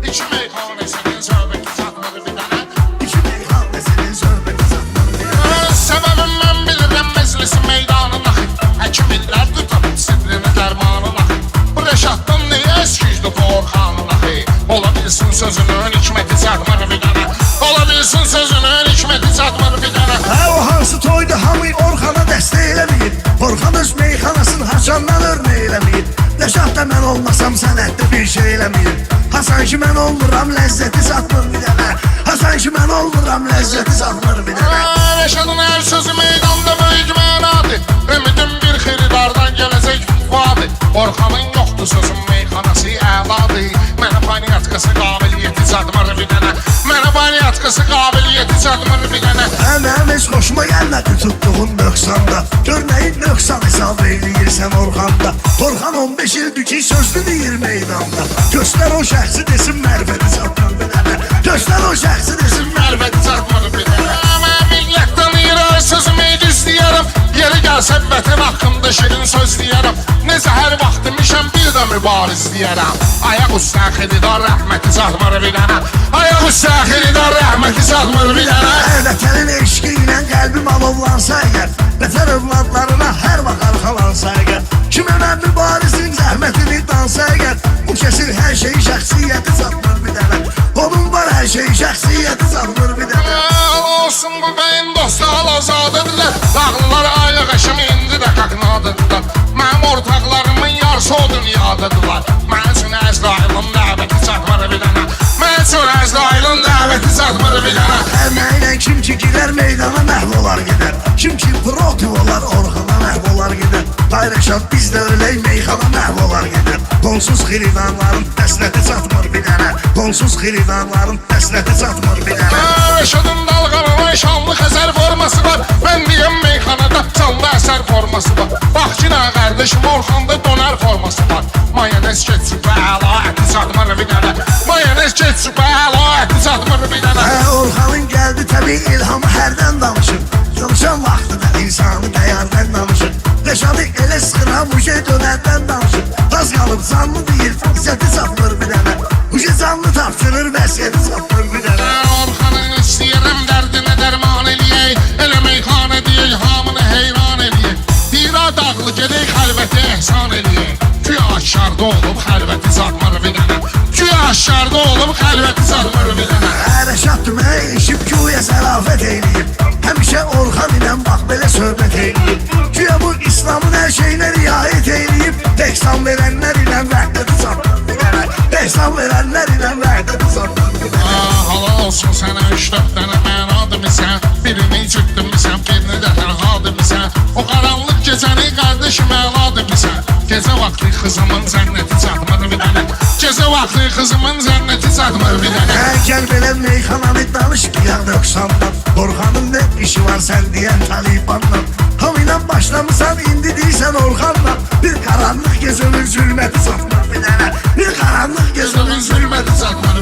İki meyxanesinin söhbəti satmır bir dənə. İki meyxanesinin söhbəti satmır bir dənə. Səbəbim mən bilirəm məclisi meydanına. Həkim illərdir tapıb sidrini dərmanına. Bu Rəşaddan niyə eskiydi bu Orxanına? Ola bilsin sözünün hikməti satmır bir dənə. Ola bilsin sözünün hikməti satmır bir dənə. O hansı toydu hamı Orxana dəstək eləməyib. Orxan öz meyxanasını haçandan örnək eləməyib. Rəşadda mən olmasam sənətdə bir şey eləməyib. Hasan ki mən olmuram ləzzəti satmır bir dənə. Hasan ki mən olmuram ləzzəti satmır bir dənə. Rəşadın hər sözü meydanda böyük mənadır. Ümidim bir xiridardan gələcək vadır. Orxanın yoxdur sözün meyxanası əladır. Mənə panyatkası qabiliyyəti satmır bir dənə. Mənə panyatkası qabiliyyəti satmır bir dənə. Mənim heç xoşuma gəlmədi tutduğun nöqsanda. Gör nəyin nöqsan hesab eyləyirsən Orxanda. Orxan 15 ildir ki sözlü deyir meydanda. Göstər o şəxsi desin mərifəti satmır bir dənə. Göstər o şəxsi desin Mərvəti satmır bir dənə. Mən millətdən irar sözümü istəyərəm. Yeri gəlsə vətən haqqında şirin söz deyərəm. Necə hər vaxt demişəm bir də mübariz deyərəm. Ayaq üstə xididar rəhməti satmır bir dənə. Ayaq üstə xididar rəhməti satmır bir dənə. Vətənin eşqi ilə qəlbim alovlansa əgər, vətən övladlarına hər vaxt arxalansa əgər, kimə mən mübarizin zəhmətini dansa əgər, bu kəsin hər şeyi şəxsiyyəti satmır bir dənə. Onun var hər şeyi şəxsiyyəti satmır bir dənə. Olsun bu beyin dostu al-azadırlar. Dağlılar aylıq əşim indi də qaqnadırlar. Mənim ortaqlarımın yarısı o dünyadadılar. Mən üçün Əzrailin dəvəti satmır bir dənə. Mən üçün Əzrailin dəvəti satmır bir dənə. Əməklə kim ki girər meydana məhv olar gedər. Kim ki protiv olar Orxana məhv olar gedər. Tay Rəşad biz də ölək meyxana məhv olar gedər. Qonsuz xiridanların təsləti satmır bir dənə. Qonsuz xiridanların təsləti satmır bir dənə. Rəşadın dalğalanan şanlı Xəzər forması var. Mən deyəm meyxanada canlı əsər forması var. Bax ki nə qardeşim Orxanda donar forması var. Mayonez ketçupa əla əti satmır bir dənə. Mayonez ketçupa əla əti satmır bir dənə. Orxanın gəldi təbii ilhamı hərdən danışır. Danışan vaxtıda insanı dəyərdən danışır. Rəşadı elə sıxıram uje dönərdən danışır. Az qalıb canlı deyir izzəti satmır bir dənə. Uje canlı tapşırır vəsiyyəti satmır bir dənə. Orxanın istəyirəm dərdinə dərman eləyək. Elə meyxanə deyək hamını heyran eləyək. Dira dağlı gedək xəlvəti ehsan eləyək. Güya aşkarda olub xəlvəti satmır bir dənə. Güya aşkarda olub xəlvəti satmır bir dənə. Rəşad tümə işib güya sərafət eyləyib. Həmişə Orxan ilə bax belə söhbət eyləyib. Güya bu İslamın hər şeyinə riayət eyləyib. Ehsan verənlər ilə vəhdəti satmır bir dənə. Ehsan verənlər ilə vəhdəti satmır bir dənə. Halal olsun sənə 3-4 dənə mənadır misən. Birini cüddün misən, birini də tənhadır misən. O qaranlıq gecəni qardeşim əladır misən. Gecə vaxtı kızımın zənnəti satmır bir dənə. Gecə vaxtı kızımın zənnəti satmır bir dənə. Gəl belə meyxananı danış qiyaq nöqsandan. Orxanın nə işi var sən deyən Talibandan. Hamıyla başlamısan indi deyirsən Orxanla. Bir qaranlıq gecənin zülməti satmır bir dənə. Bir qaranlıq gecənin zülməti satmır